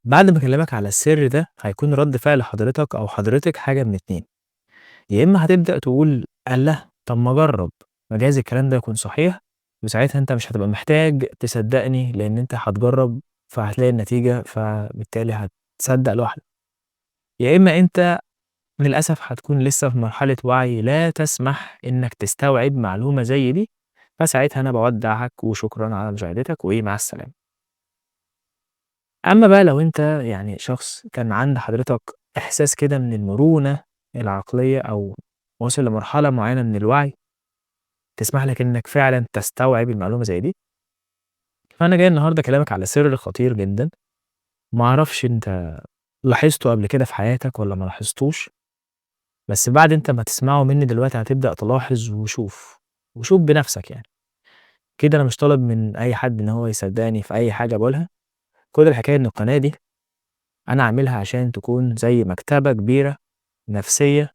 بعد ما أكلمك على السر ده هيكون رد فعل حضرتك أو حضرتك حاجة من اتنين، يا إما هتبدأ تقول الله طب ما أجرب، ما جايز الكلام ده يكون صحيح، وساعتها أنت مش هتبقى محتاج تصدقني لأن أنت هتجرب فهتلاقي النتيجة فبالتالي هتصدق لوحدك. يا إما أنت للأسف هتكون لسه في مرحلة وعي لا تسمح إنك تستوعب معلومة زي دي، فساعتها أنا باودّعك وشكرًا على مشاهدتك وإيه مع السلامة. أمّا بقى لو أنت يعني شخص كان عند حضرتك إحساس كده من المرونة العقلية أو واصل لمرحلة معيّنة من الوعي تسمح لك إنك فعلًا تستوعب المعلومة زي دي، فأنا جاي النهارده أكلمك على سر خطير جدًا، ما أعرفش أنت لاحظته قبل كده في حياتك والّا ما لاحظتوش، بس بعد أنت ما تسمعه منّي دلوقتي هتبدأ تلاحظ وشوف بنَفْسك يعني. أكيد أنا مش طالب من أي حد إن هو يصدّقني في أي حاجة باقولها، كل الحكاية إن القناة دي أنا عاملها عشان تكون زي مكتبة كبيرة نفسية،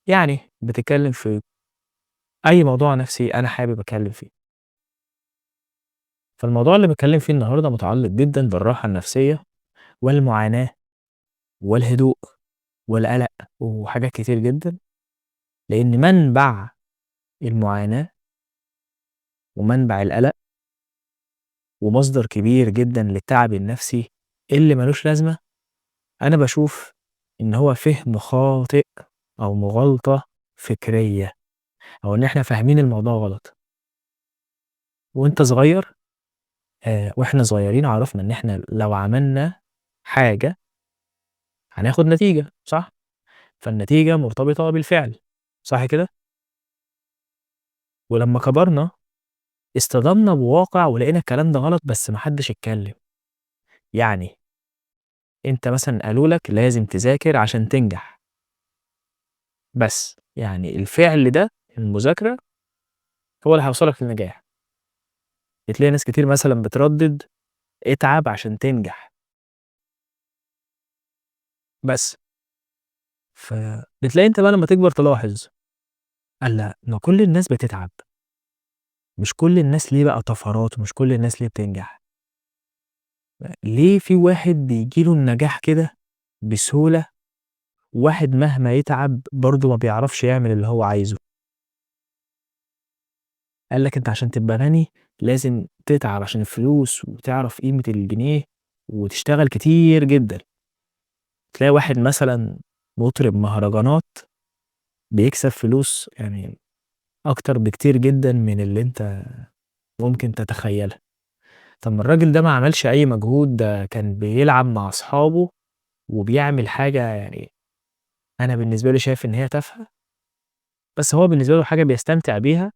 يعني بتتكلّم في أي موضوع نفسي أنا حابب أتكلّم فيه. فالموضوع اللي باتكلّم فيه النهارده متعلّق جدًا بالراحة النفسية والمعاناة والهدوء والقلق وحاجات كتير جدًا، لإن منبع المعاناة ومنبع القلق ومصدر كبير جدًا للتعب النفسي اللي ما لوش لازمة، أنا باشوف إن هو فِهْم خاطئ أو مغالطة فكرية، أو إن إحنا فاهمين الموضوع غلط. وأنت صغير وإحنا صغيرين عرفنا إن إحنا لو عملنا حاجة هناخد نتيجة، صح؟ فالنتيجة مرتبطة بالفعل، صح كده؟ ولمّا كبرنا اصطدمنا بواقع ولقينا الكلام ده غلط بس ما حدش اتكلم. يعني أنت مثلًا قالوا لك لازم تذاكر عشان تنجح، بس يعني الفعل ده المذاكرة هو اللي هيوصّلك للنجاح. بتلاقي ناس كتير مثلًا بتردد اتعب عشان تنجح، بس. فبتلاقي أنت بقى لمّا تكبر تلاحظ ألّا ما كل الناس بتتعب، مش كل الناس ليه بقى طفرات ومش كل الناس ليه بتنجح، ليه في واحد بييجي له النجاح كده بسهولة، وواحد مهما يتعب برضه ما بيعرفش يعمل اللي هو عايزه. قال لك أنت عشان تبقى غني لازم تتعب عشان الفلوس وتعرف قيمة الجنيه وتشتغل كتير جدًا. تلاقي واحد مثلًا مطرب مهرجانات بيكسب فلوس يعني أكتر بكتير جدًا من اللي أنت ممكن تتخيلها. طب ما الراجل ده ما عملش أي مجهود، ده كان بيلعب مع أصحابه وبيعمل حاجة يعني أنا بالنسبة لي شايف إن هي تافهة، بس هو بالنسبة له حاجة بيستمتع بيها،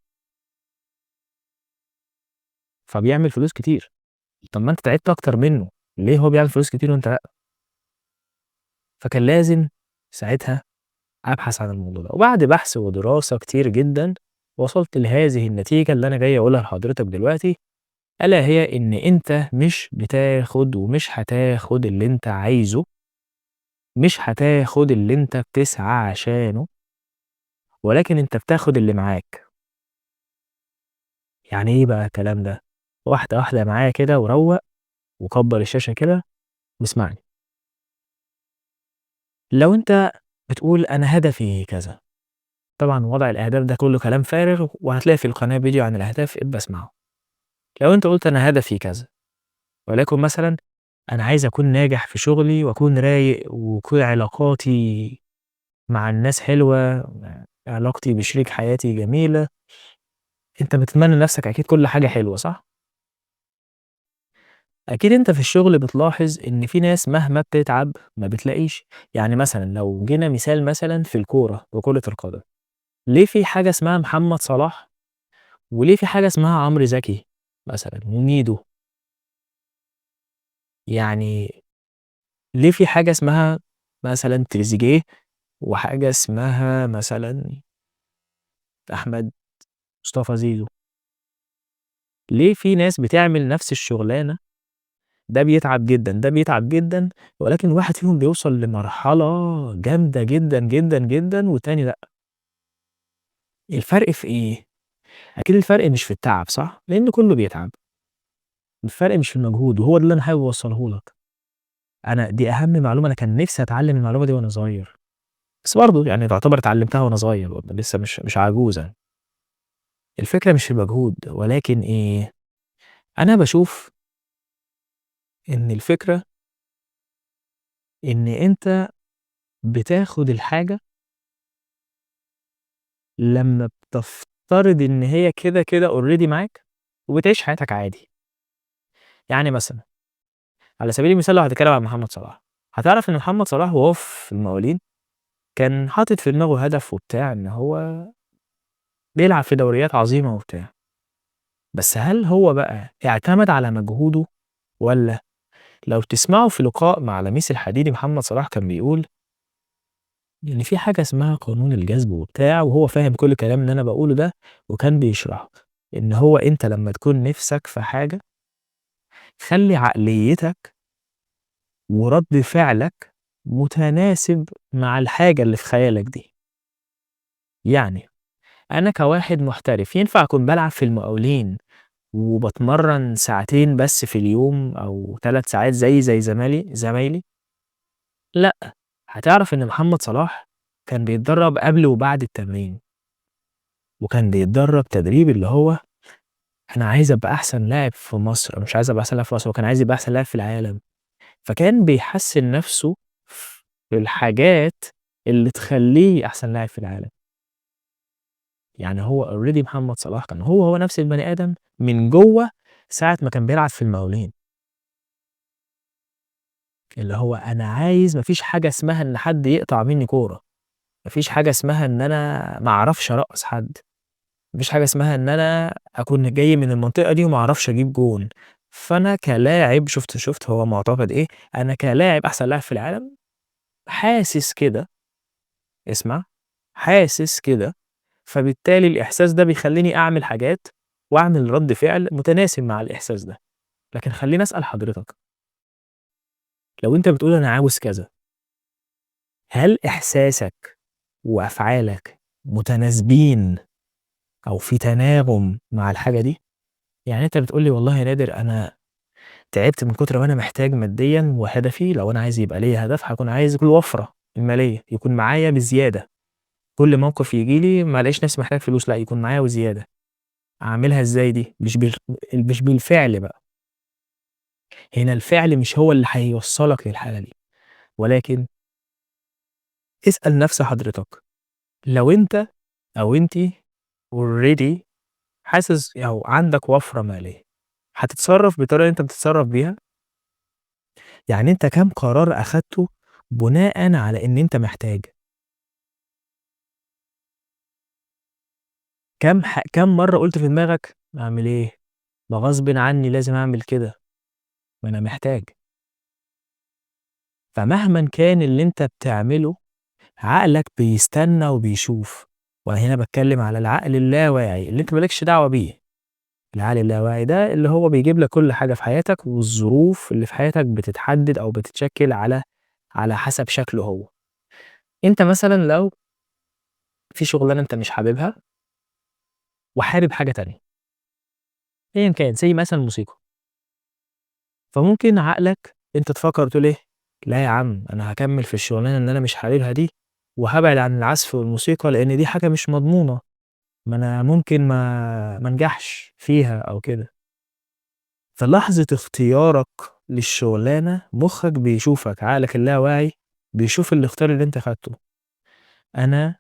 فبيعمل فلوس كتير. طب ما أنت تعبت أكتر منه، ليه هو بيعمل فلوس كتير وأنت لأ؟ فكان لازم ساعتها أبحث عن الموضوع ده، وبعد بحث ودراسة كتير جدًا وصلت لهذه النتيجة اللي أنا جاي أقولها لحضرتك دلوقتي، ألا هي إن أنت مش بتاخد ومش هتاخد اللي أنت عايزه، مش هتاخد اللي أنت بتسعى عشانه، ولكن أنت بتاخد اللي معاك. يعني إيه بقى الكلام ده؟ واحدة واحدة معايا كده وروّق وكبّر الشاشة كده واسمعني. لو أنت بتقول أنا هدفي كذا، طبعًا وضع الأهداف ده كلّه كلام فارغ وهتلاقي في القناة فيديو عن الأهداف ابقى اسمعه. لو أنت قُلت أنا هدفي كذا، وليكن مثلًا أنا عايز أكون ناجح في شغلي وأكون رايق ويكون علاقاتي مع الناس حلوة، علاقتي بشريك حياتي جميلة، أنت بتتمنى لنفسك أكيد كل حاجة حلوة، صح؟ أكيد أنت في الشغل بتلاحظ إن في ناس مهما بتتعب ما بتلاقيش، يعني مثلًا لو جينا مثال مثلًا في الكورة وكرة القدم، ليه في حاجة اسمها محمد صلاح وليه في حاجة اسمها عمرو زكي مثلًا وميدو؟ يعني ليه في حاجة اسمها مثلًا تريزيجيه وحاجة اسمها مثلًا أحمد مصطفى زيزو؟ ليه في ناس بتعمل نفس الشغلانة، ده بيتعب جدًا، ده بيتعب جدًا، ولكن واحد فيهم بيوصل لمرحلة جامدة جدًا، جدًا، جدًا والتاني لأ. الفرق في إيه؟ أكيد الفرق مش في التعب صح؟ لإن كله بيتعب، الفرق مش في المجهود وهو ده اللي أنا حابب أوصّله لك. أنا دي أهم معلومة، أنا كان نفسي أتعلم المعلومة دي وأنا صغير، بس برضه يعني تعتبر اتعلمتها وأنا صغير برضه لسه مش عجوز يعني. الفكرة مش في المجهود، ولكن إيه، أنا باشوف إن الفكرة إن أنت بتاخد الحاجة لمّا بتفترض إن هي كده already معاك، وبتعيش حياتك عادي. يعني مثلًا على سبيل المثال لو هتتكلم عن محمد صلاح، هتعرف إن محمد صلاح وهو في المقاولين كان حاطط في دماغه هدف وبتاع إن هو بيلعب في دوريات عظيمة وبتاع، بس هل هو بقى اعتمد على مجهوده، والّا لو تسمعوا في لقاء مع لميس الحديدي محمد صلاح كان بيقول إن في حاجة اسمها قانون الجذب وبتاع، وهو فاهم كل الكلام اللي أنا باقوله ده، وكان بيشرح إن هو أنت لمّا تكون نِفْسك في حاجة، خلّي عقليتك ورَد فعلك متناسب مع الحاجة اللي في خيالك دي. يعني أنا كواحد محترف ينفع أكون بالعب في المقاولين وباتمرّن ساعتين بس في اليوم أو 3 ساعات زيي زي زمايلي؟ لأ، هتعرف إن محمد صلاح كان بيتدرّب قبل وبعد التمرين، وكان بيتدرّب تدريب اللي هو أنا عايز أبقى أحسن لاعب في مصر، أنا مش عايز أبقى أحسن لاعب في مصر، هو كان عايز يبقى أحسن لاعب في العالم، فكان بيحسّن نَفْسه في الحاجات اللي تخلّيه أحسن لاعب في العالم. يعني هو already محمد صلاح كان هو نَفْس البني آدم من جوّه ساعة ما كان بيلعب في المقاولين، اللي هو أنا عايز ما فيش حاجة اسمها إن حد يقطع منّي كورة، ما فيش حاجة اسمها إن أنا ما أعرفش أرقّص حد. ما فيش حاجة اسمها إن أنا أكون جاي من المنطقة دي وما أعرفش أجيب جون، فأنا كلاعب شُفت هو معتقد إيه، أنا كلاعب أحسن لاعب في العالم، حاسس كده، اسمع، حاسس كده، فبالتالي الإحساس ده بيخلّيني أعمل حاجات وأعمل رَد فعل متناسب مع الإحساس ده. لكن خلّيني أسأل حضرتك، لو أنت بتقول أنا عاوز كذا، هل إحساسك وأفعالك متناسبين أو في تناغم مع الحاجة دي؟ يعني أنت بتقول لي والله يا نادر أنا تعبت من كتر ما أنا محتاج ماديًا، وهدفي لو أنا عايز يبقى ليّا هدف هاكون عايز الوفرة المالية، يكون معايا بزيادة، كل موقف ييجي لي ما الاقيش نفسي محتاج فلوس، لأ يكون معايا وزيادة، أعملها إزاي دي؟ مش بالفعل بقى، هنا الفعل مش هو اللي هيوصّلك للحالة دي، ولكن اسأل نفس حضرتك، لو أنت أو أنتِ already حاسس أو عندك وفرة مالية، هتتصرّف بالطريقة اللي أنت بتتصرّف بيها؟ يعني أنت كام قرار أخدته بناءً على إن أنت محتاج؟ كام مرّة قُلت في دماغك أعمل إيه؟ ما غصبٍ عني لازم أعمل كده، ما أنا محتاج. فمهمًا كان اللي أنت بتعمله عقلك بيستنى وبيشوف، وأنا هنا باتكلم على العقل اللاواعي اللي أنت ما لكش دعوة بيه، العقل اللاواعي ده اللي هو بيجيب لك كل حاجة في حياتك، والظروف اللي في حياتك بتتحدد أو بتتشكل على حسب شكله هو. أنت مثلًا لو في شغلانة أنت مش حاببها وحابب حاجة تانية، أيًا كان say مثلًا موسيقى. فممكن عقلك أنت تفكّر تقول إيه، لا يا عم أنا هاكمّل في الشغلانة اللي أنا مش حاببها دي، وهابعد عن العزف والموسيقى لإن دي حاجة مش مضمونة، ما أنا ممكن ما انجحش فيها أو كده. فلحظة اختيارك للشغلانة مخّك بيشوفك، عقلك اللاواعي بيشوف الاختيار اللي أنت خدته، أنا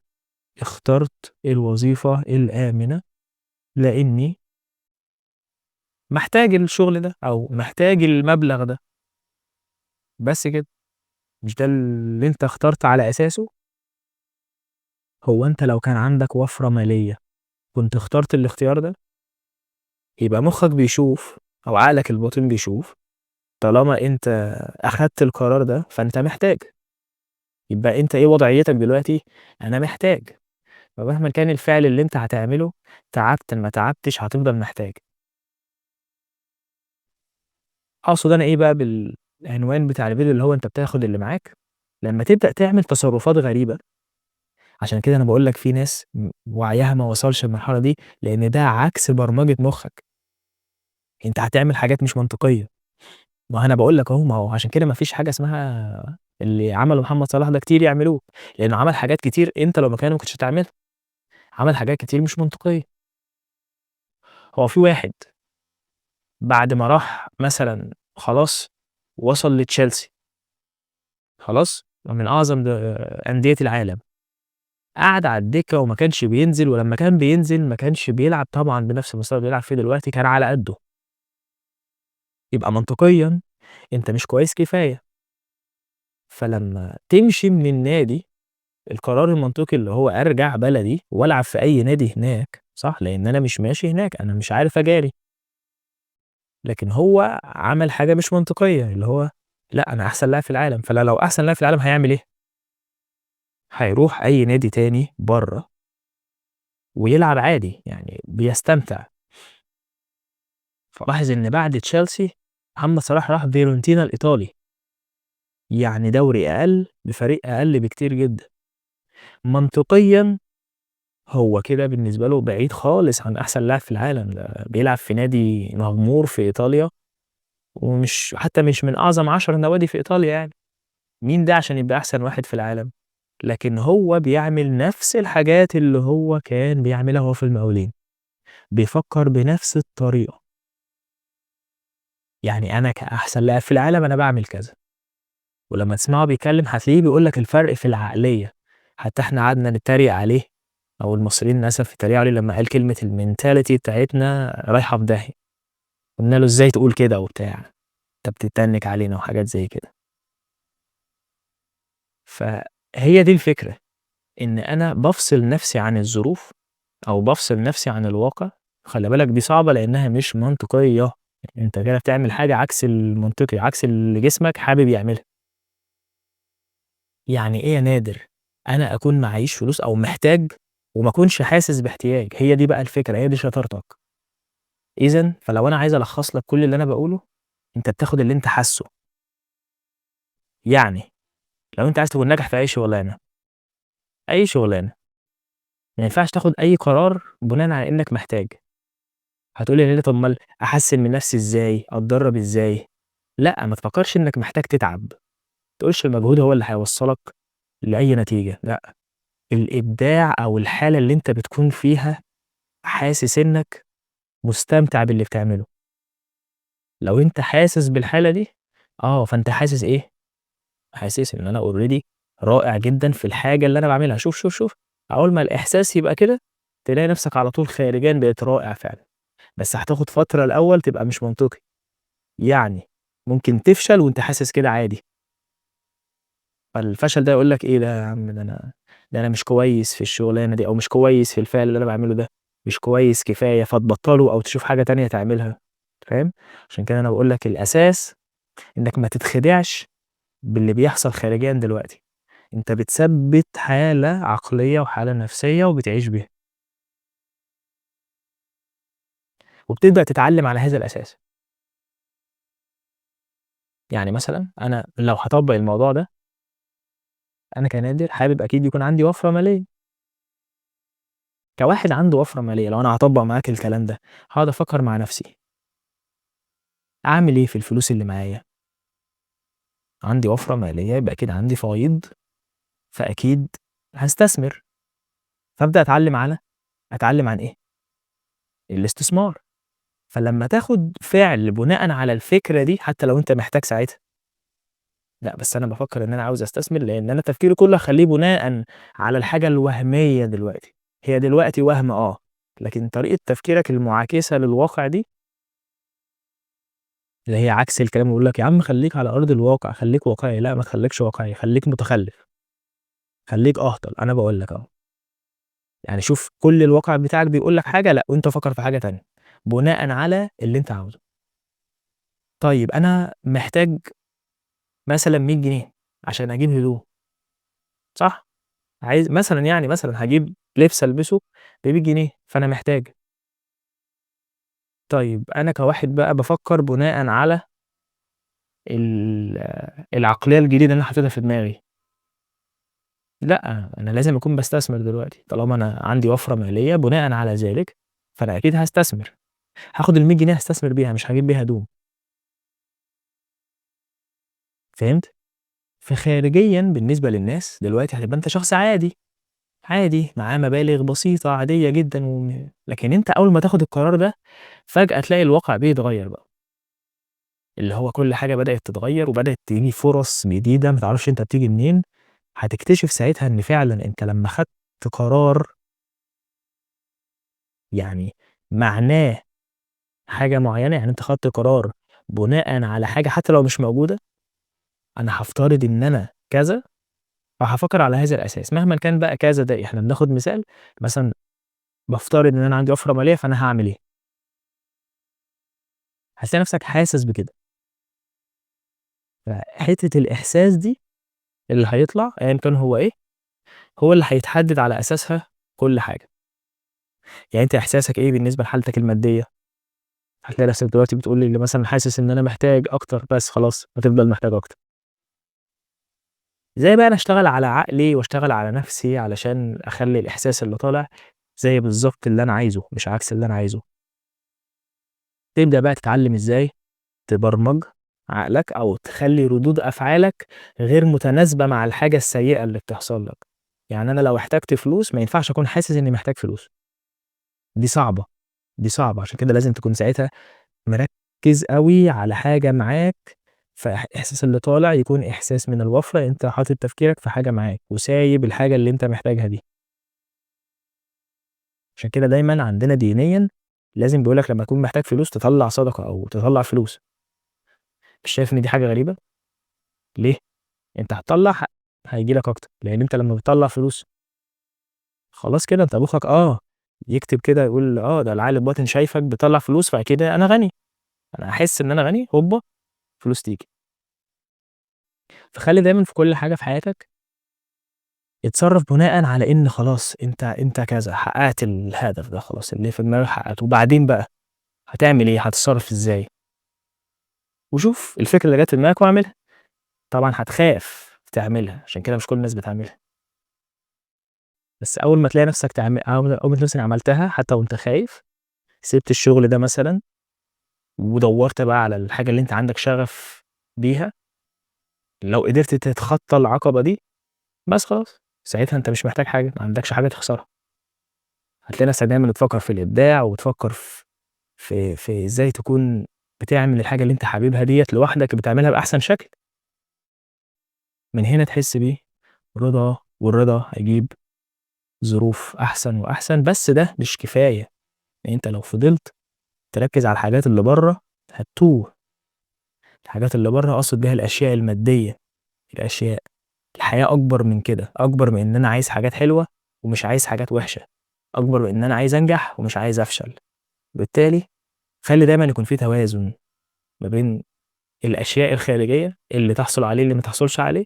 اخترت الوظيفة الآمنة لإني محتاج الشغل ده أو محتاج المبلغ ده، بس كده. مش ده اللي أنت اخترت على أساسه؟ هو أنت لو كان عندك وفرة مالية كنت اخترت الاختيار ده؟ يبقى مخّك بيشوف أو عقلك الباطن بيشوف طالما أنت أخدت القرار ده فأنت محتاج، يبقى أنت إيه وضعيتك دلوقتي؟ أنا محتاج، فمهما كان الفعل اللي أنت هتعمله تعبت ما تعبتش هتفضل محتاج. أقصد أنا إيه بقى بالعنوان بتاع الفيديو اللي هو أنت بتاخد اللي معاك، لمّا تبدأ تعمل تصرفات غريبة، عشان كده أنا باقول لك في ناس وعيها ما وصلش للمرحلة دي، لإن ده عكس برمجة مخّك. أنت هتعمل حاجات مش منطقية، ما هو أنا باقول لك أهو، ما هو عشان كده ما فيش حاجة اسمها اللي عمله محمد صلاح ده كتير يعملوه، لإنه عمل حاجات كتير أنت لو مكانه ما كنتش هتعملها، عمل حاجات كتير مش منطقية. هو في واحد بعد ما راح مثلًا خلاص وصل لتشيلسي، خلاص، من أعظم أندية العالم، قعد على الدكة وما كانش بينزل، ولمّا كان بينزل ما كانش بيلعب طبعًا بنفس المستوى اللي بيلعب فيه دلوقتي، كان على قدّه، يبقى منطقيًا أنت مش كويس كفاية، فلمّا تمشي من النادي القرار المنطقي اللي هو أرجع بلدي وألعب في أي نادي هناك، صح؟ لإن أنا مش ماشي هناك، أنا مش عارف أجاري، لكن هو عمل حاجة مش منطقية، اللي هو لأ أنا أحسن لاعب في العالم، لو أحسن لاعب في العالم هيعمل إيه؟ هيروح أي نادي تاني برّه ويلعب عادي، يعني بيستمتع. فلاحظ إن بعد تشيلسي محمد صلاح راح فيورنتينا الإيطالي، يعني دوري أقل بفريق أقل بكتير جدًا. منطقيًا هو كده بالنسبة له بعيد خالص عن أحسن لاعب في العالم، ده بيلعب في نادي مغمور في إيطاليا، ومش حتى مش من أعظم 10 نوادي في إيطاليا يعني، مين ده عشان يبقى أحسن واحد في العالم؟ لكن هو بيعمل نفس الحاجات اللي هو كان بيعملها وهو في المقاولين، بيفكر بنفس الطريقة، يعني أنا كأحسن لاعب في العالم أنا باعمل كذا، ولمّا تسمعه بيتكلم هتلاقيه بيقول لك الفرق في العقلية، حتى إحنا قعدنا نتريق عليه أو المصريين للأسف اتريقوا عليه لمّا قال كلمة الmentality بتاعتنا رايحة في داهية. قُلنا له: "إزاي تقول كده وبتاع، أنت بتتنِّك علينا." وحاجات زي كده. فهي دي الفكرة، إن أنا بافصل نَفْسي عن الظروف أو بافصل نَفْسي عن الواقع، خلّي بالك دي صعبة لإنها مش منطقية، أنت كده بتعمل حاجة عكس المنطقي، عكس اللي جسمك حابب يعملها. يعني إيه يا نادر أنا أكون معييش فلوس أو محتاج وما أكونش حاسس باحتياج، هي دي بقى الفكرة، هي دي شطارتك. إذًا فلو أنا عايز ألخّص لك كل اللي أنا باقوله، أنت بتاخد اللي أنت حاسّه، يعني لو أنت عايز تكون ناجح في أي شغلانة، أي شغلانة، ما ينفعش تاخد أي قرار بناءً على إنك محتاج، هتقول لي ليه طب أمّال أحسّن من نفسي إزاي، أتدرّب إزاي؟ لأ، ما تفكّرش إنك محتاج تتعب، ما تقولش المجهود هو اللي هيوصّلك لأي نتيجة، لأ، الإبداع أو الحالة اللي أنت بتكون فيها حاسس إنك مستمتع باللي بتعمله، لو أنت حاسس بالحالة دي، فأنت حاسس إيه، حاسس إن أنا already رائع جدًا في الحاجة اللي أنا باعملها، شوف، شوف، شوف، أول ما الإحساس يبقى كده، تلاقي نفسك على طول خارجيًا بقيت رائع فعلًا، بس هتاخد فترة الأول تبقى مش منطقي، يعني ممكن تفشل وأنت حاسس كده عادي، فالفشل ده يقول لك إيه ده يا عم ده أنا مش كويس في الشغلانة دي، أو مش كويس في الفعل اللي أنا باعمله ده، مش كويس كفاية، فتبطّله أو تشوف حاجة تانية تعملها، فاهم؟ عشان كده أنا باقول لك الأساس إنك ما تتخدعش باللي بيحصل خارجيًا دلوقتي، أنت بتثبّت حالة عقلية وحالة نفسية وبتعيش بيها، وبتبدأ تتعلم على هذا الأساس، يعني مثلًا أنا لو هاطبّق الموضوع ده، أنا كنادر حابب أكيد يكون عندي وفرة مالية، كواحد عنده وفرة مالية لو أنا هاطبّق معاك الكلام ده، هاقعد أفكّر مع نفسي، أعمل إيه في الفلوس اللي معايا؟ عندي وفرة مالية يبقى أكيد عندي فوايض، فأكيد هاستثمر، فابدأ أتعلم عن إيه؟ الاستثمار. فلمّا تاخد فعل بناءً على الفكرة دي، حتى لو أنت محتاج ساعتها، لأ بس أنا بافكّر إن أنا عاوز أستثمر، لإن أنا تفكيري كلّه هاخلّيه بناءً على الحاجة الوهمية دلوقتي، هي دلوقتي وهم لكن طريقة تفكيرك المعاكسة للواقع دي، اللي هي عكس الكلام اللي بيقول لك يا عم خلّيك على أرض الواقع، خلّيك واقعي، لأ ما تخلّيكش واقعي، خلّيك متخلّف، خلّيك أهطل، أنا باقول لك أهو، يعني شوف كل الواقع بتاعك بيقول لك حاجة، لأ وأنت فكّر في حاجة تانية، بناءً على اللي أنت عاوزه. طيب أنا محتاج مثلًا 100 جنيه عشان أجيب هدوم، صح؟ عايز مثلًا يعني مثلًا هاجيب لبس ألبسه ب100 جنيه، فأنا محتاج. طيب أنا كواحد بقى بافكّر بناءً على العقلية الجديدة اللي أنا حاططها في دماغي، لأ، أنا لازم أكون باستثمر دلوقتي، طالما أنا عندي وفرة مالية بناءً على ذلك، فأنا أكيد هاستثمر، هاخد ال100 جنيه أستثمر بيها مش هاجيب بيها هدوم، فهمت؟ فخارجيًا بالنسبة للناس دلوقتي هتبقى أنت شخص عادي، عادي معاه مبالغ بسيطة عادية جدًا لكن أنت أول ما تاخد القرار ده فجأة تلاقي الواقع بيتغيّر بقى، اللي هو كل حاجة بدأت تتغيّر وبدأت تيجي فرص جديدة ما تعرفش أنت بتيجي منين، هتكتشف ساعتها إن فعلًا أنت لمّا خدت قرار يعني معناه حاجة معيّنة، يعني أنت خدت قرار بناءً على حاجة حتى لو مش موجودة، أنا هافترض إن أنا كذا، فهافكّر على هذا الأساس، مهمًا كان بقى كذا ده إحنا بناخد مثال مثلًا بافترض إن أنا عندي وفرة مالية فأنا هاعمل إيه، هتلاقي نفْسك حاسس بكده، فحتّة الإحساس دي اللي هيطلع أيًا كان هو إيه، هو اللي هيتحدد على أساسها كل حاجة، يعني أنت إحساسك إيه بالنسبة لحالتك المادية؟ هتلاقي نفْسك دلوقتي بتقول لي اللي مثلًا حاسس إن أنا محتاج أكتر، بس خلاص هتفضل محتاج أكتر. إزاي بقى أنا أشتغل على عقلي وأشتغل على نفسي علشان أخلّي الإحساس اللي طالع زي بالضبط اللي أنا عايزه، مش عكس اللي أنا عايزه. تبدأ بقى تتعلم إزاي تبرمج عقلك أو تخلّي ردود أفعالك غير متناسبة مع الحاجة السيئة اللي بتحصل لك. يعني أنا لو احتجت فلوس ما ينفعش أكون حاسس إني محتاج فلوس، دي صعبة، دي صعبة، عشان كده لازم تكون ساعتها مركّز أوي على حاجة معاك، إحساس اللي طالع يكون إحساس من الوفرة، أنت حاطط تفكيرك في حاجة معاك وسايب الحاجة اللي أنت محتاجها دي. عشان كده دايمًا عندنا دينيًا لازم بيقول لك لمّا تكون محتاج فلوس تطلّع صدقة أو تطلّع فلوس، مش شايف إن دي حاجة غريبة؟ ليه؟ أنت هتطلّع هييجي لك أكتر، لإن أنت لمّا بتطلّع فلوس خلاص كده أنت مخّك يكتب كده يقول ده العقل الباطن شايفك بتطلّع فلوس فأكيد أنا غني، أنا هاحس إن أنا غني هوبا فلوس تيجي. فخلّي دايمًا في كل حاجة في حياتك اتصرّف بناءً على إن خلاص أنت كذا، حققت الهدف ده خلاص اللي في دماغك حققته، وبعدين بقى هتعمل إيه، هتتصرّف إزاي، وشوف الفكرة اللي جات في دماغك واعملها. طبعًا هتخاف تعملها، عشان كده مش كل الناس بتعملها، بس أول ما تلاقي نفْسك أول ما تلاقي نفْسك عملتها حتى وأنت خايف، سِبت الشغل ده مثلًا ودوّرت بقى على الحاجة اللي أنت عندك شغف بيها، لو قدرت تتخطى العقبة دي، بس خلاص، ساعتها أنت مش محتاج حاجة، ما عندكش حاجة تخسرها، هتلاقي نفْسك دايمًا بتفكّر في الإبداع وبتفكّر في إزاي تكون بتعمل الحاجة اللي أنت حاببها ديّة لوحدك، بتعملها بأحسن شكل، من هنا تحس بإيه، رضا، والرضا هيجيب ظروف أحسن وأحسن، بس ده مش كفاية، يعني أنت لو فضلت تركّز على الحاجات اللي برّه هتتوه، الحاجات اللي برّه أقصد بيها الأشياء المادية، الأشياء، الحياة أكبر من كده، أكبر من إن أنا عايز حاجات حلوة ومش عايز حاجات وحشة، أكبر من إن أنا عايز أنجح ومش عايز أفشل، بالتالي خلّي دايمًا يكون في توازن ما بين الأشياء الخارجية اللي تحصل عليه اللي ما تحصلش عليه،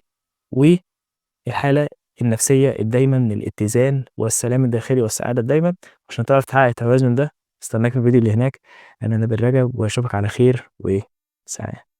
والحالة النفسية الدايمة من الاتزان والسلام الداخلي والسعادة الدايمة، عشان تعرف تحقق التوازن ده. استناك في الفيديو اللي هناك، أنا نادر رجب وأشوفك على خير وسعادة.